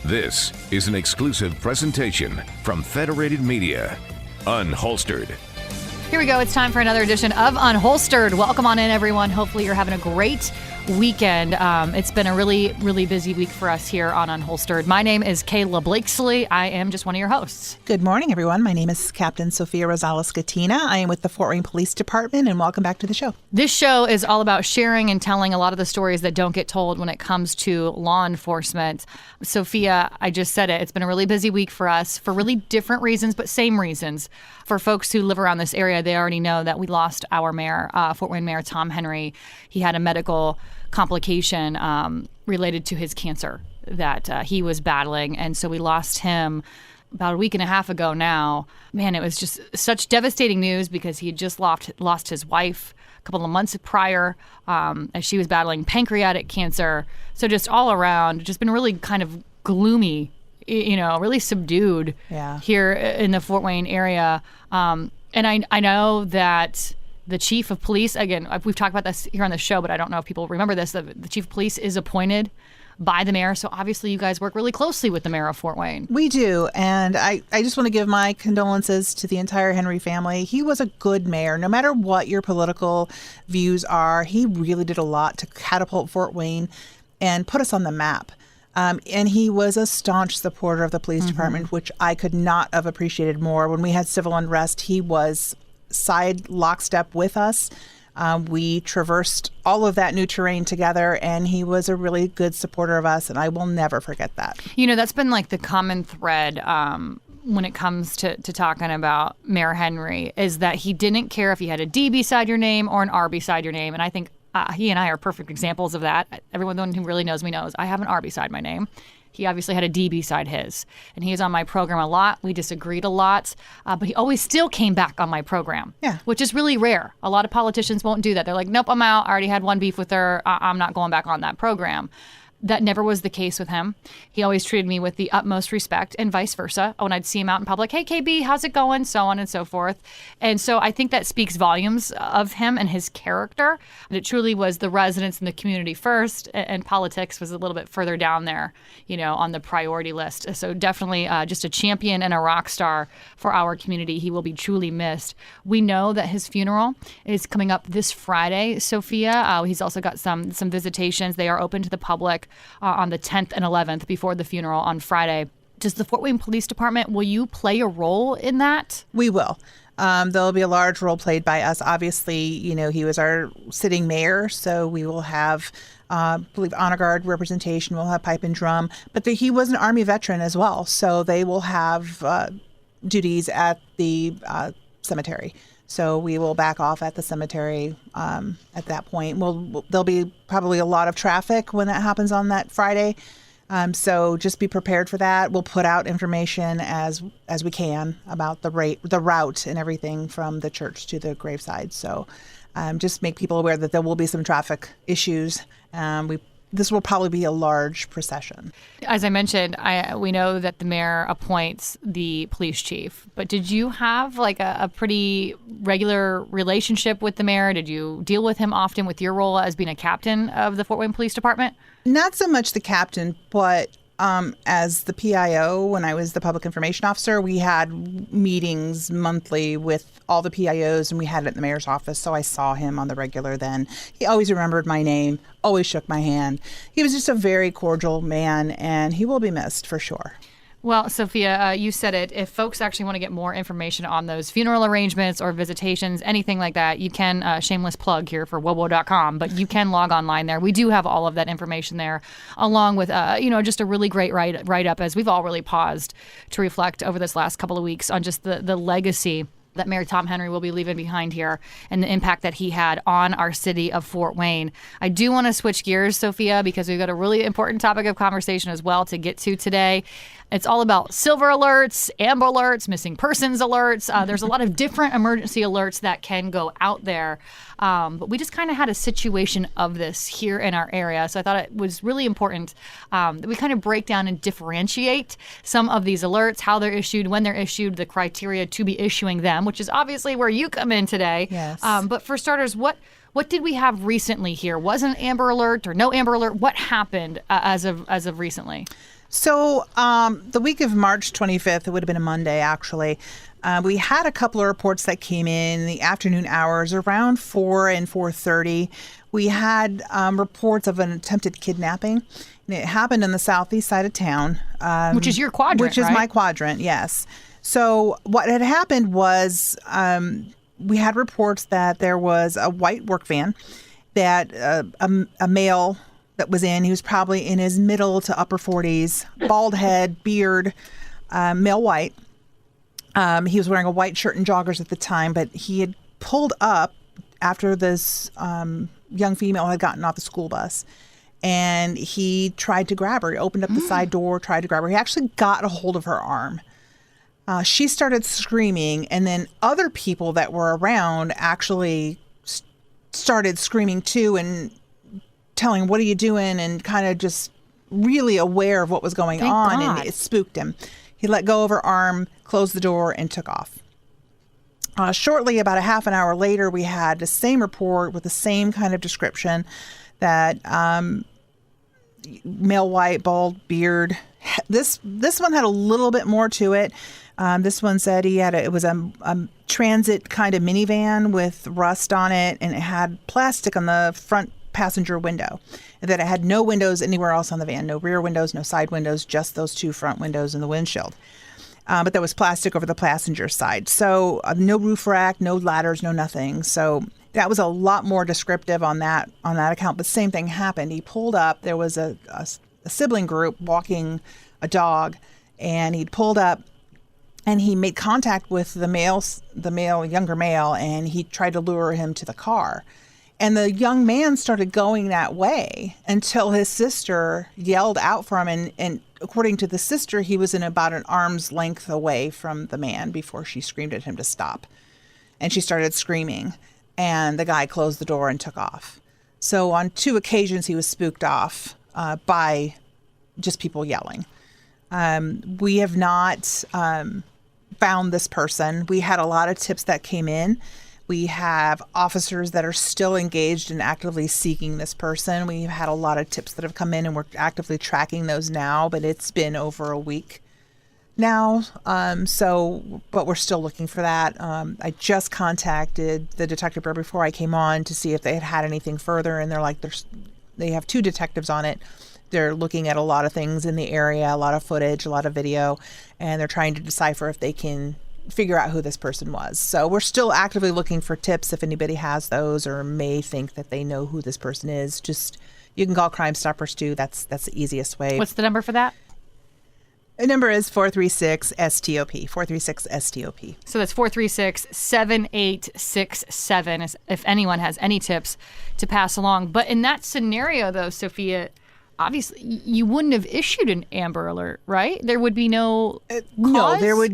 This is an exclusive presentation from Federated Media. Unholstered. Here we go. It's time for another edition of Unholstered. Welcome on in, everyone. Hopefully you're having a great weekend. It's been a really, really busy week for us here on Unholstered. My name is Kayla Blakesley. I am just one of your hosts. Good morning, everyone. My name is Captain Sophia Rosales-Catina. I am with the Fort Wayne Police Department, and welcome back to the show. This show is all about sharing and telling a lot of the stories that don't get told when it comes to law enforcement. Sophia, I just said it. It's been a really busy week for us for really different reasons, but same reasons. For folks who live around this area, they already know that we lost our mayor, Fort Wayne Mayor Tom Henry. He had a medical complication related to his cancer that he was battling. And so we lost him about a week and a half ago now. Man, it was just such devastating news because he had just lost his wife a couple of months prior as she was battling pancreatic cancer. So just all around, just been really kind of gloomy, you know, really subdued here in the Fort Wayne area. And I know that the chief of police, again, we've talked about this here on the show, but I don't know if people remember this. The chief of police is appointed by the mayor. So obviously you guys work really closely with the mayor of Fort Wayne. We do. And I just want to give my condolences to the entire Henry family. He was a good mayor. No matter what your political views are, he really did a lot to catapult Fort Wayne and put us on the map. And he was a staunch supporter of the police department, which I could not have appreciated more. When we had civil unrest, he was side lockstep with us. We traversed all of that new terrain together, and he was a really good supporter of us, and I will never forget that. You know, that's been like the common thread when it comes to talking about Mayor Henry, is that he didn't care if you had a D beside your name or an R beside your name, and I think he and I are perfect examples of that. Everyone who really knows me knows I have an R beside my name. He obviously had a D beside his. And he was on my program a lot. We disagreed a lot. But he always still came back on my program, which is really rare. A lot of politicians won't do that. They're like, nope, I'm out. I already had one beef with her. I'm not going back on that program. That never was the case with him. He always treated me with the utmost respect and vice versa. When I'd see him out in public, hey, KB, how's it going? So on and so forth. And so I think that speaks volumes of him and his character. And it truly was the residents and the community first, and politics was a little bit further down there, you know, on the priority list. So definitely just a champion and a rock star for our community. He will be truly missed. We know that his funeral is coming up this Friday, Sophia. He's also got some visitations. They are open to the public on the 10th and 11th before the funeral on Friday. Does the Fort Wayne Police Department, will you play a role in that? We will. There'll be a large role played by us. Obviously, you know, he was our sitting mayor, so we will have, I believe, honor guard representation. We'll have pipe and drum. But he was an Army veteran as well, so they will have duties at the cemetery. So we will back off at the cemetery at that point. There'll be probably a lot of traffic when that happens on that Friday. So just be prepared for that. We'll put out information as we can about the route and everything from the church to the graveside. So just make people aware that there will be some traffic issues. This will probably be a large procession. As I mentioned, we know that the mayor appoints the police chief, but did you have like a pretty regular relationship with the mayor? Did you deal with him often with your role as being a captain of the Fort Wayne Police Department? Not so much the captain, but as the PIO, when I was the public information officer, we had meetings monthly with all the PIOs, and we had it at the mayor's office. So I saw him on the regular then. He always remembered my name, always shook my hand. He was just a very cordial man, and he will be missed for sure. Well, Sophia, you said it. If folks actually want to get more information on those funeral arrangements or visitations, anything like that, you can, shameless plug here for wowo.com, but you can log online there. We do have all of that information there, along with, just a really great write-up, as we've all really paused to reflect over this last couple of weeks on just the legacy that Mayor Tom Henry will be leaving behind here and the impact that he had on our city of Fort Wayne. I do want to switch gears, Sophia, because we've got a really important topic of conversation as well to get to today. It's all about silver alerts, amber alerts, missing persons alerts. There's a lot of different emergency alerts that can go out there. But we just kind of had a situation of this here in our area. So I thought it was really important that we kind of break down and differentiate some of these alerts, how they're issued, when they're issued, the criteria to be issuing them, which is obviously where you come in today. Yes. But for starters, what did we have recently here? Was an amber alert or no amber alert? What happened as of recently? So the week of March 25th, it would have been a Monday, actually. We had a couple of reports that came in the afternoon hours around 4 and 4:30. We had reports of an attempted kidnapping. And it happened in the southeast side of town. Which is your quadrant, Which is right? my quadrant, yes. So what had happened was we had reports that there was a white work van that a male that was in. He was probably in his middle to upper 40s, bald head, beard, male white. He was wearing a white shirt and joggers at the time, but he had pulled up after this young female had gotten off the school bus. And he tried to grab her. He opened up the side door, tried to grab her. He actually got a hold of her arm. She started screaming, and then other people that were around actually started screaming too and telling, "What are you doing?" and kind of just really aware of what was going Thank on, God. and it spooked him. He let go of her arm, closed the door, and took off. Shortly, about a half an hour later, we had the same report with the same kind of description that male white, bald beard. This one had a little bit more to it. This one said it was a transit kind of minivan with rust on it, and it had plastic on the front passenger window, and that it had no windows anywhere else on the van, no rear windows, no side windows, just those two front windows and the windshield. But there was plastic over the passenger side. So no roof rack, no ladders, no nothing. So that was a lot more descriptive on that account. But same thing happened. He pulled up. There was a sibling group walking a dog, and he'd pulled up, and he made contact with the younger male, and he tried to lure him to the car. And the young man started going that way until his sister yelled out for him. And according to the sister, he was in about an arm's length away from the man before she screamed at him to stop. And she started screaming. And the guy closed the door and took off. So on 2 occasions, he was spooked off by just people yelling. We have not found this person. We had a lot of tips that came in. We have officers that are still engaged in actively seeking this person. We've had a lot of tips that have come in, and we're actively tracking those now, but it's been over a week now. But we're still looking for that. I just contacted the detective bureau before I came on to see if they had anything further, and they're like, they have 2 detectives on it. They're looking at a lot of things in the area, a lot of footage, a lot of video, and they're trying to decipher if they can figure out who this person was. So we're still actively looking for tips if anybody has those or may think that they know who this person is. Just, you can call Crime Stoppers too. That's the easiest way. What's the number for that? The number is 436-STOP, 436-STOP. So that's 436-7867 if anyone has any tips to pass along. But in that scenario, though, Sophia, obviously you wouldn't have issued an Amber Alert, right? There would be no cause?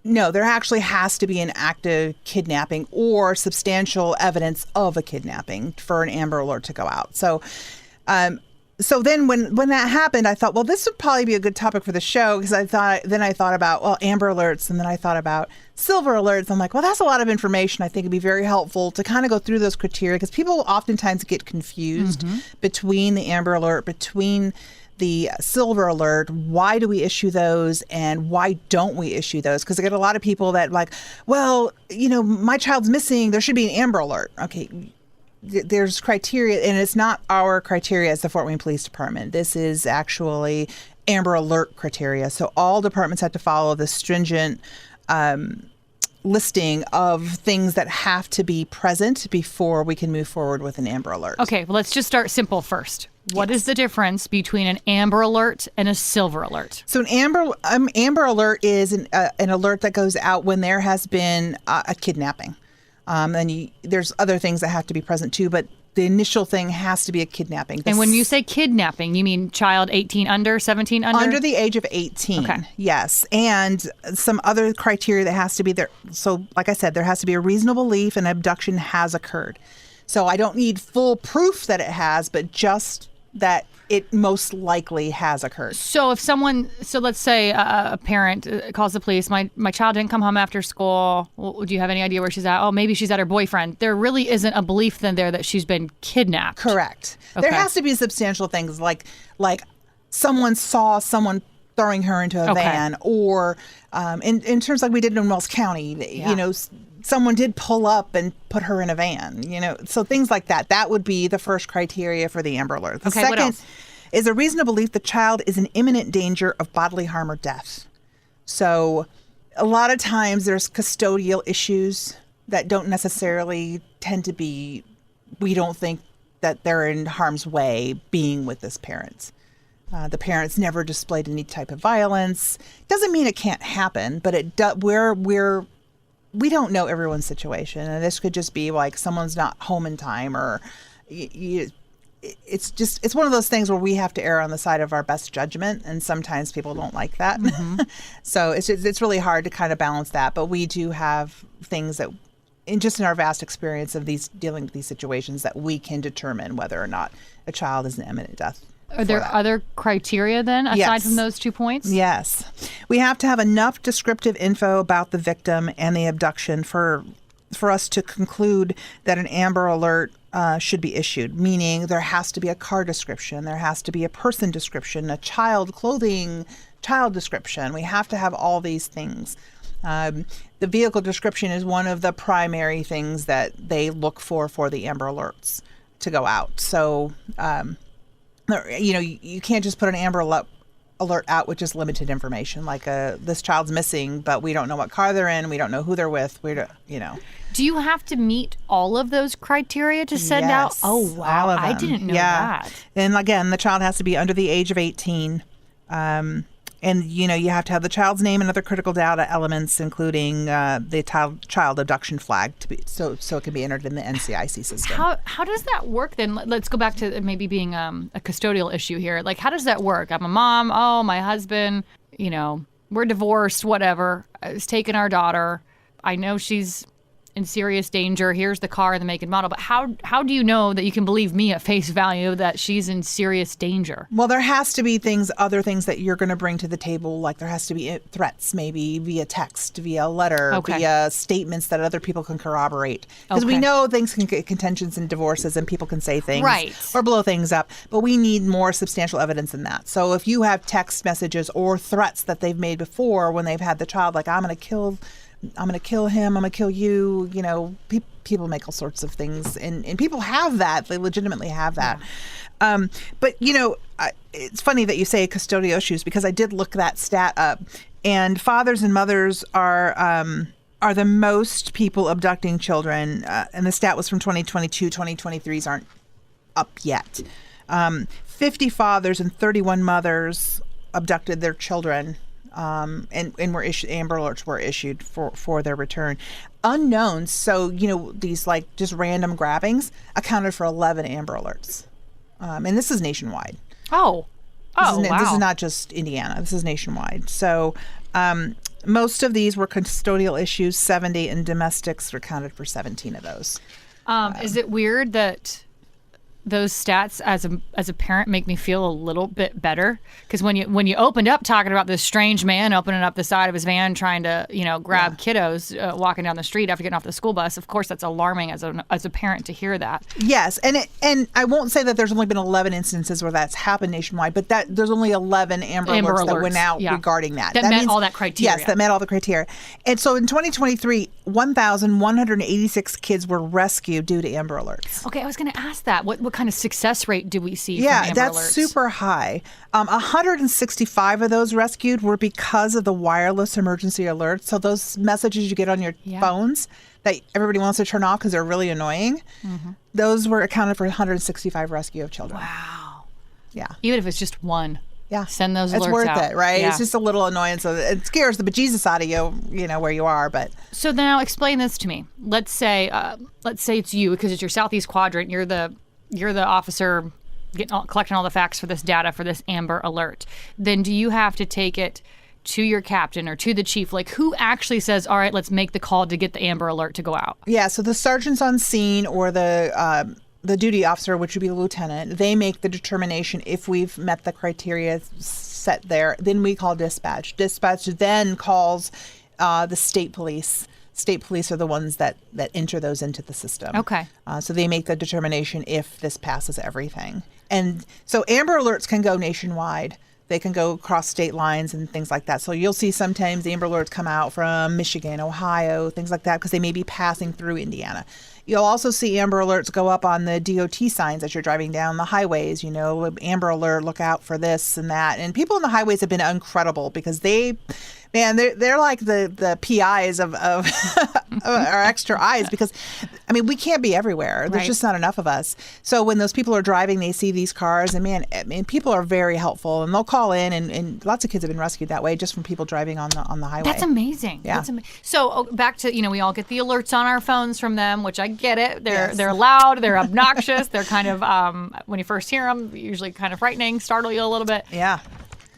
No, there actually has to be an active kidnapping or substantial evidence of a kidnapping for an Amber Alert to go out. So then when that happened, I thought, well, this would probably be a good topic for the show, because I thought about, well, Amber Alerts, and then I thought about Silver Alerts. I'm like, well, that's a lot of information. I think it'd be very helpful to kind of go through those criteria, because people oftentimes get confused between the Amber Alert, between the Silver Alert. Why do we issue those, and why don't we issue those? Because I get a lot of people that like, well, my child's missing, there should be an Amber Alert. Okay, there's criteria, and it's not our criteria as the Fort Wayne Police Department. This is actually Amber Alert criteria. So all departments have to follow the stringent listing of things that have to be present before we can move forward with an Amber Alert. Okay, well, let's just start simple first. What is the difference between an Amber Alert and a Silver Alert? So an Amber Alert is an alert that goes out when there has been a kidnapping. There's other things that have to be present too, but the initial thing has to be a kidnapping. And when you say kidnapping, you mean child 18 under, 17 under? Under the age of 18, okay. Yes. And some other criteria that has to be there. So like I said, there has to be a reasonable belief an abduction has occurred. So I don't need full proof that it has, but just that it most likely has occurred. So if let's say a parent calls the police, my child didn't come home after school. Well, do you have any idea where she's at? Oh, maybe she's at her boyfriend. There really isn't a belief then there that she's been kidnapped. Correct. Okay. There has to be substantial things like someone saw someone throwing her into a Okay. van, or in terms like we did in Wells County, Yeah. someone did pull up and put her in a van, so things like that. That would be the first criteria for the Amber Alert. The Okay, what second else? is a reasonable belief the child is in imminent danger of bodily harm or death. So a lot of times there's custodial issues that don't necessarily tend to be, we don't think that they're in harm's way being with this parent. The parents never displayed any type of violence. Doesn't mean it can't happen, but we don't know everyone's situation, and this could just be like someone's not home in time, or it's one of those things where we have to err on the side of our best judgment, and sometimes people don't like that. So it's really hard to kind of balance that. But we do have things that, in our vast experience of dealing with these situations, that we can determine whether or not a child is in imminent death. Are there other criteria then, aside Yes. from those 2 points? Yes. We have to have enough descriptive info about the victim and the abduction for us to conclude that an Amber Alert should be issued, meaning there has to be a car description, there has to be a person description, a child description. We have to have all these things. The vehicle description is one of the primary things that they look for the Amber Alerts to go out. So, you can't just put an Amber Alert out with just limited information, like this child's missing, but we don't know what car they're in, we don't know who they're with, Do you have to meet all of those criteria to send out? Yes, Oh, wow. all of I them. didn't know Yeah. that. And again, the child has to be under the age of 18. And, you have to have the child's name and other critical data elements, including the child abduction flag, so it can be entered in the NCIC system. How does that work then? Let's go back to maybe being a custodial issue here. Like, how does that work? I'm a mom. Oh, my husband, we're divorced, whatever. It's taken our daughter. I know she's in serious danger. Here's the car and the make and model. But how do you know that you can believe me at face value that she's in serious danger? Well, there has to be other things that you're going to bring to the table. Like there has to be threats, maybe via text, via letter, Okay. via statements that other people can corroborate. Because we Okay. know things can get contentions and divorces, and people can say things Right. or blow things up. But we need more substantial evidence than that. So if you have text messages or threats that they've made before when they've had the child, like I'm going to kill him, I'm going to kill you, people make all sorts of things, and people have that. They legitimately have that. But, it's funny that you say custodial issues, because I did look that stat up, and fathers and mothers are the most people abducting children, and the stat was from 2022. 2023s aren't up yet. 50 fathers and 31 mothers abducted their children. And Amber Alerts were issued for their return. Unknowns, so these like just random grabbings, accounted for 11 Amber Alerts, and this is nationwide. Wow. This is not just Indiana. This is nationwide. So most of these were custodial issues, 70, and domestics accounted for 17 of those. Is it weird that those stats as a parent make me feel a little bit better? Because when you opened up talking about this strange man opening up the side of his van trying to grab kiddos walking down the street after getting off the school bus, of course that's alarming as a parent to hear that. Yes, and I won't say that there's only been 11 instances where that's happened nationwide, but that there's only 11 Amber Alerts that went out regarding that. That met all that criteria. Yes, that met all the criteria. And so in 2023, 1,186 kids were rescued due to Amber Alerts. Okay, I was going to ask that. What kind of success rate do we see from Yeah, Amber that's Alerts? super high. 165 of those rescued were because of the wireless emergency alerts. So those messages you get on your phones that everybody wants to turn off because they're really annoying, those were accounted for 165 rescue of children. Wow. Yeah. Even if it's just one. Yeah. Send those It's alerts worth out. it, right? Yeah. It's just a little annoyance. So it scares the bejesus out of you, where you are. But So now explain this to me. Let's say it's you, because it's your Southeast Quadrant. You're the officer collecting all the facts for this data for this Amber Alert. Then do you have to take it to your captain or to the chief? Like, who actually says, all right, let's make the call to get the Amber Alert to go out? yeah, so the sergeants on scene or the duty officer, which would be the lieutenant, they make the determination if we've met the criteria set there. Then we call dispatch. Dispatch then calls the state police. State police are the ones that enter those into the system. Okay. So they make the determination if this passes everything. And so Amber Alerts can go nationwide. They can go across state lines and things like that. So you'll see sometimes the Amber Alerts come out from Michigan, Ohio, things like that, because they may be passing through Indiana. You'll also see Amber Alerts go up on the DOT signs as you're driving down the highways. Amber Alert, look out for this and that. And people on the highways have been incredible because they're like the PIs of our extra eyes, because we can't be everywhere. There's just not enough of us. So when those people are driving, they see these cars, and people are very helpful, and they'll call in, and lots of kids have been rescued that way just from people driving on the highway. That's amazing. Yeah. So back to, we all get the alerts on our phones from them, which I get it. They're loud, they're obnoxious, they're kind of when you first hear them, usually kind of frightening, startle you a little bit. Yeah.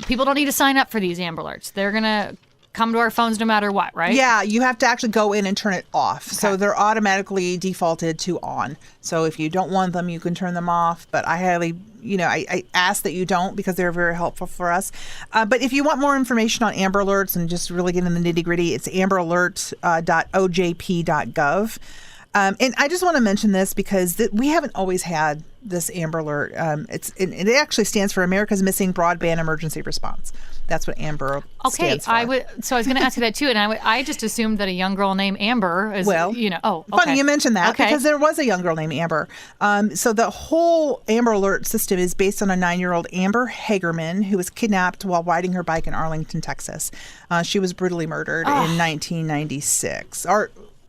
People don't need to sign up for these Amber Alerts. They're going to come to our phones no matter what, right? Yeah, you have to actually go in and turn it off. Okay. So they're automatically defaulted to on. So if you don't want them, you can turn them off. But I highly, I ask that you don't, because they're very helpful for us. But if you want more information on Amber Alerts and just really get in the nitty gritty, it's amberalert.ojp.gov. And I just want to mention this because we haven't always had this Amber Alert. It actually stands for America's Missing Broadband Emergency Response. That's what Amber stands for. So I was going to ask you that too, and I just assumed that a young girl named Amber is, funny you mentioned that, because there was a young girl named Amber. So the whole Amber Alert system is based on a 9-year-old Amber Hagerman who was kidnapped while riding her bike in Arlington, Texas. She was brutally murdered in 1996.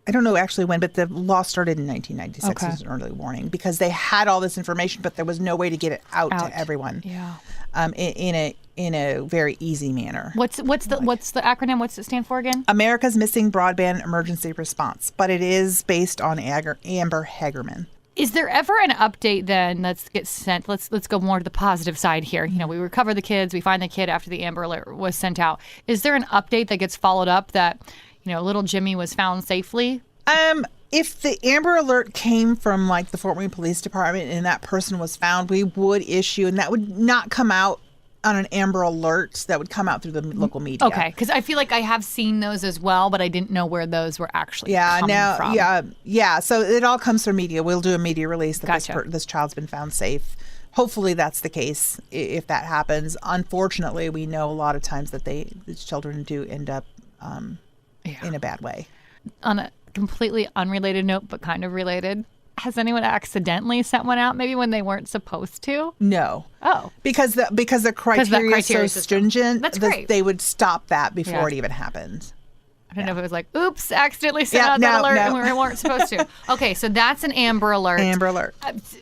I don't know actually when, but the law started in 1996 as an early warning, because they had all this information, but there was no way to get it out to everyone. Yeah. In a very easy manner. What's the acronym? What's it stand for again? America's Missing Broadband Emergency Response, but it is based on Amber Hagerman. Is there ever an update then that gets sent? Let's go more to the positive side here. We recover the kids, we find the kid after the Amber Alert was sent out. Is there an update that gets followed up that little Jimmy was found safely? If the Amber Alert came from like the Fort Wayne Police Department and that person was found, we would issue, and that would not come out on an Amber Alert. That would come out through the local media. Okay, because I feel like I have seen those as well, but I didn't know where those were actually coming from. Yeah. So it all comes from media. We'll do a media release that Gotcha. this child's been found safe. Hopefully that's the case if that happens. Unfortunately, we know a lot of times that these children do end up in a bad way. On a completely unrelated note, but kind of related, has anyone accidentally sent one out maybe when they weren't supposed to? No. Oh. Because the criteria is so stringent, That's great. they would stop that before it even happened. I don't know if it was like, oops, accidentally sent out that alert and we weren't supposed to. Okay, so that's an Amber Alert. Amber Alert.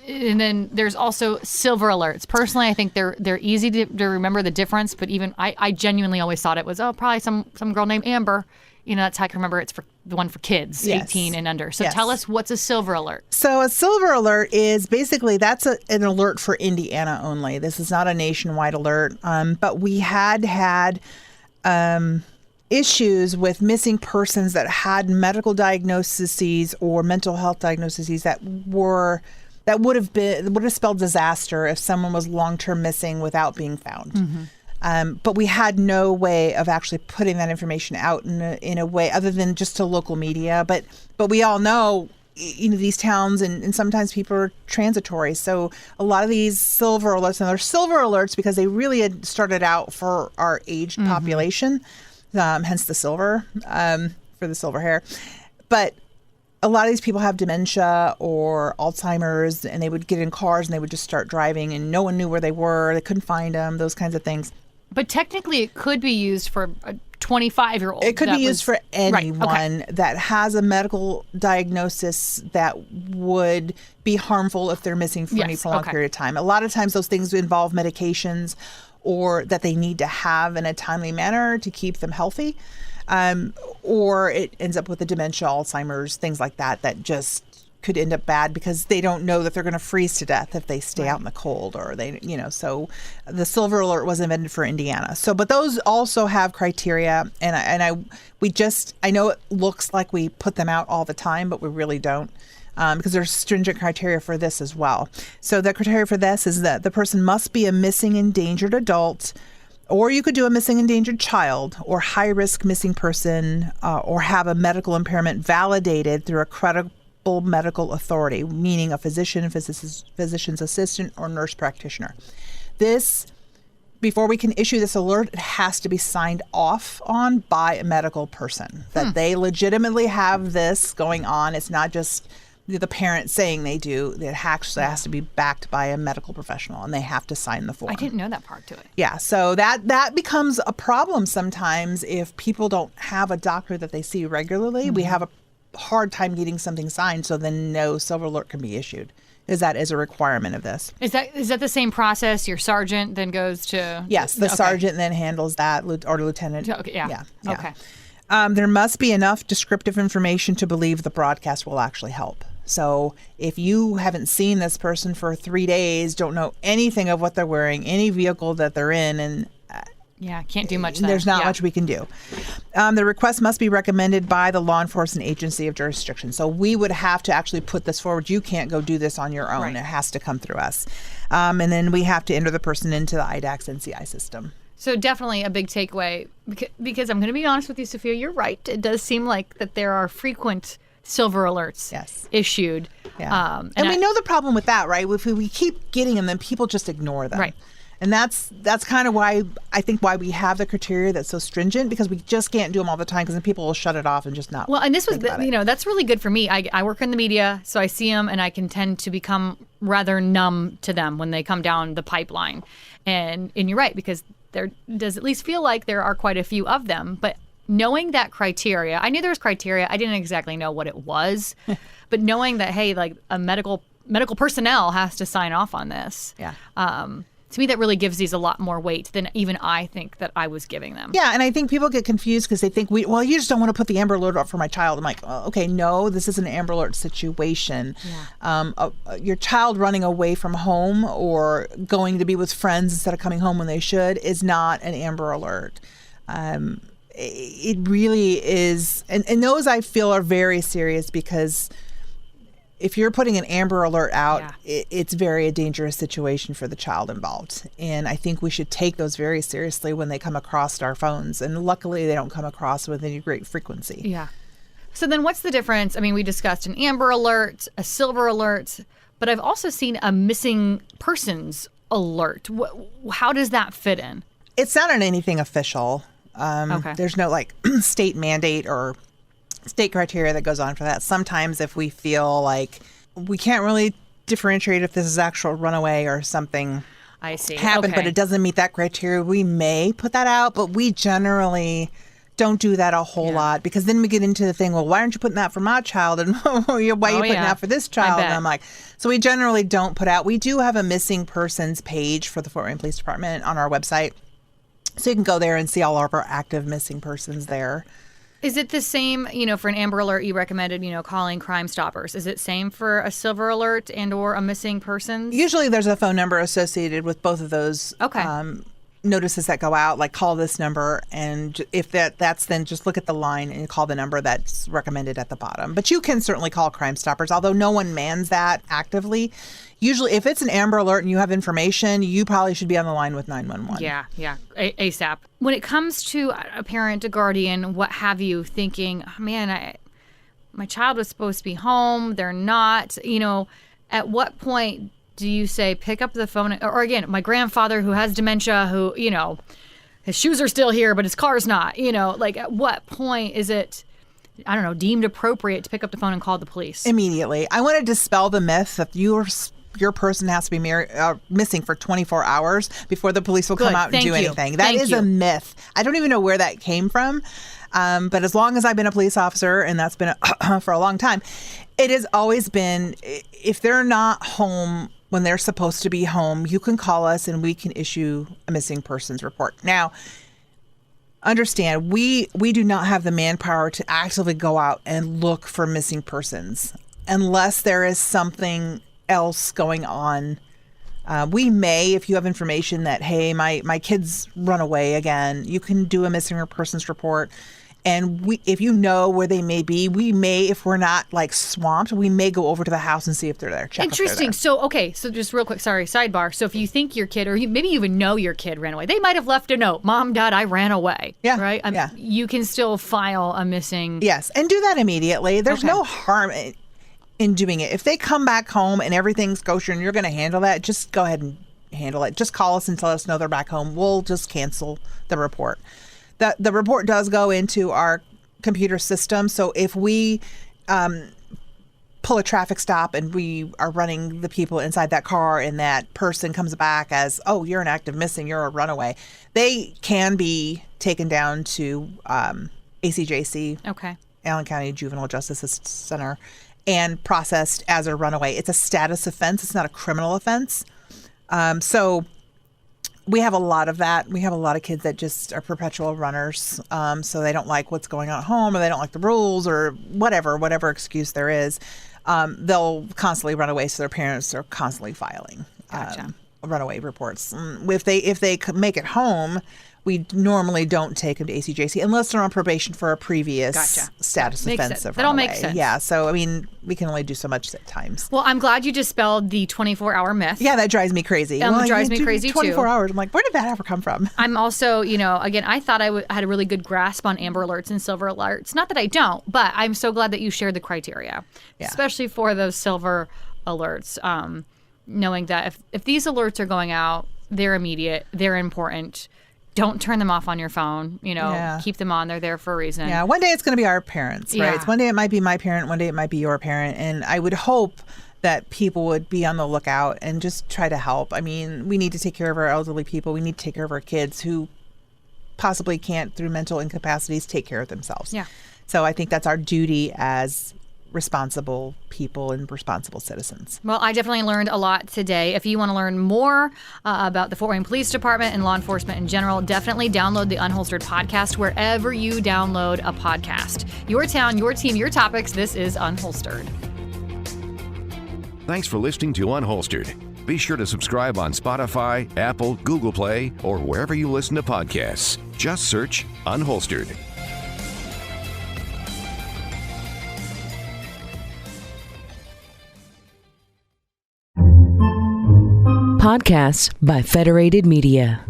And then there's also Silver Alerts. Personally, I think they're easy to remember the difference, but even I genuinely always thought it was, probably some girl named Amber. That's how I can remember it's for the one for kids, 18 and under. So tell us, what's a Silver Alert? So a Silver Alert is basically, that's an alert for Indiana only. This is not a nationwide alert. But we had issues with missing persons that had medical diagnoses or mental health diagnoses that would have spelled disaster if someone was long-term missing without being found. Mm-hmm. But we had no way of actually putting that information out in a way other than just to local media. But we all know, these towns and sometimes people are transitory. So a lot of these Silver Alerts, and they're Silver Alerts because they really had started out for our aged population. Hence the silver, for the silver hair. But a lot of these people have dementia or Alzheimer's, and they would get in cars and they would just start driving and no one knew where they were. They couldn't find them, those kinds of things. But technically it could be used for a 25-year-old. It could be used for anyone that has a medical diagnosis that would be harmful if they're missing for any prolonged period of time. A lot of times those things involve medications or that they need to have in a timely manner to keep them healthy. Or it ends up with a dementia, Alzheimer's, things like that just could end up bad because they don't know that they're going to freeze to death if they stay out in the cold, or so the Silver Alert was invented for Indiana. So, but those also have criteria, and I know it looks like we put them out all the time, but we really don't. Because there's stringent criteria for this as well. So the criteria for this is that the person must be a missing endangered adult, or you could do a missing endangered child, or high-risk missing person, or have a medical impairment validated through a credible medical authority, meaning a physician, physician's assistant, or nurse practitioner. This before we can issue this alert, it has to be signed off on by a medical person, that they legitimately have this going on. It's not just the parent saying they do. It actually has to be backed by a medical professional, and they have to sign the form. I didn't know that part to it. Yeah, so that becomes a problem sometimes if people don't have a doctor that they see regularly. We have a hard time getting something signed, so then no silver alert can be issued. That is a requirement of this. Is that the same process? Your sergeant then goes to... Yes, the sergeant then handles that, or lieutenant. Okay, yeah. Okay. There must be enough descriptive information to believe the broadcast will actually help. So if you haven't seen this person for 3 days, don't know anything of what they're wearing, any vehicle that they're in, and can't do much then. There's not much we can do. The request must be recommended by the law enforcement agency of jurisdiction. So we would have to actually put this forward. You can't go do this on your own. Right. It has to come through us. And then we have to enter the person into the IDAX NCI system. So definitely a big takeaway, because I'm going to be honest with you, Sophia, you're right. It does seem like that there are frequent silver alerts issued. Yeah. And we know the problem with that, right? If we keep getting them, then people just ignore them. Right. And that's kind of why we have the criteria that's so stringent, because we just can't do them all the time, because then people will shut it off and just not. Well, and this was, that's really good for me. I work in the media, so I see them and I can tend to become rather numb to them when they come down the pipeline. And you're right, because there does at least feel like there are quite a few of them. But knowing that criteria, I knew there was criteria. I didn't exactly know what it was. But knowing that, hey, like a medical personnel has to sign off on this. Yeah. To me, that really gives these a lot more weight than even I think that I was giving them. Yeah, and I think people get confused because they think, you just don't want to put the Amber Alert up for my child. I'm like, okay, no, this is an Amber Alert situation. Yeah. Your child running away from home or going to be with friends instead of coming home when they should is not an Amber Alert. It really is, and those I feel are very serious, because if you're putting an Amber Alert out, it's very a dangerous situation for the child involved. And I think we should take those very seriously when they come across our phones. And luckily, they don't come across with any great frequency. Yeah. So then what's the difference? I mean, we discussed an Amber Alert, a Silver Alert, but I've also seen a missing persons alert. How does that fit in? It's not on anything official. Okay. There's no state mandate or state criteria that goes on for that. Sometimes if we feel like we can't really differentiate if this is actual runaway or something happened, but it doesn't meet that criteria, we may put that out, but we generally don't do that a whole lot, because then we get into the thing, well, why aren't you putting that for my child? And why are you putting that for this child? And I'm like, so we generally don't put out. We do have a missing persons page for the Fort Wayne Police Department on our website. So you can go there and see all of our active missing persons there. Is it the same, for an Amber Alert you recommended, calling Crime Stoppers? Is it same for a Silver Alert and or a missing persons? Usually there's a phone number associated with both of those notices that go out, like call this number. And if that's then just look at the line and call the number that's recommended at the bottom. But you can certainly call Crime Stoppers, although no one mans that actively. Usually, if it's an Amber Alert and you have information, you probably should be on the line with 911. Yeah, ASAP. When it comes to a parent, a guardian, what have you, thinking, oh, man, my child was supposed to be home, they're not, at what point do you say, pick up the phone? Or again, my grandfather who has dementia, who, his shoes are still here, but his car's not, at what point is it, I don't know, deemed appropriate to pick up the phone and call the police? Immediately. I want to dispel the myth that your person has to be missing for 24 hours before the police will come out and do anything. That is a myth. I don't even know where that came from. But as long as I've been a police officer, and that's been for a long time, it has always been, if they're not home when they're supposed to be home, you can call us and we can issue a missing persons report. Now, understand, we do not have the manpower to actively go out and look for missing persons unless there is something else going on. We may, if you have information that, hey, my kids run away again, you can do a missing persons report. And if you know where they may be, we may, if we're not swamped, we may go over to the house and see if they're there. Check Interesting. If they're there. So just real quick, sorry, sidebar. So if you think your kid, or maybe you even know your kid ran away, they might have left a note, Mom, Dad, I ran away. Yeah. Right? You can still file a missing. Yes. And do that immediately. There's no harm in doing it. If they come back home and everything's kosher and you're going to handle that, just go ahead and handle it. Just call us and tell us no, they're back home. We'll just cancel the report. The report does go into our computer system. So if we pull a traffic stop and we are running the people inside that car and that person comes back as, oh, you're an active missing, you're a runaway, they can be taken down to ACJC, Okay. Allen County Juvenile Justice Center, and processed as a runaway. It's a status offense. It's not a criminal offense. So we have a lot of that. We have a lot of kids that just are perpetual runners. So they don't like what's going on at home, or they don't like the rules, or whatever excuse there is. They'll constantly run away, so their parents are constantly filing runaway reports. If they make it home, we normally don't take them to ACJC unless they're on probation for a previous status offense of runaway. That all makes sense. Yeah, so I mean, we can only do so much at times. Well, I'm glad you dispelled the 24-hour myth. Yeah, that drives me crazy. It drives me crazy too. 24 hours. I'm like, where did that ever come from? I'm also, again, I thought I had a really good grasp on Amber Alerts and Silver Alerts. Not that I don't, but I'm so glad that you shared the criteria, especially for those Silver Alerts. Knowing that if these alerts are going out, they're immediate, they're important. Don't turn them off on your phone. Keep them on. They're there for a reason. Yeah. One day it's going to be our parents, right? Yeah. One day it might be my parent. One day it might be your parent. And I would hope that people would be on the lookout and just try to help. I mean, we need to take care of our elderly people. We need to take care of our kids who possibly can't, through mental incapacities, take care of themselves. Yeah. So I think that's our duty as responsible people and responsible citizens. Well, I definitely learned a lot today. If you want to learn more about the Fort Wayne Police Department and law enforcement in general, definitely download the Unholstered podcast wherever you download a podcast. Your town, your team, your topics. This is Unholstered. Thanks for listening to Unholstered. Be sure to subscribe on Spotify, Apple, Google Play, or wherever you listen to podcasts. Just search Unholstered. Podcasts by Federated Media.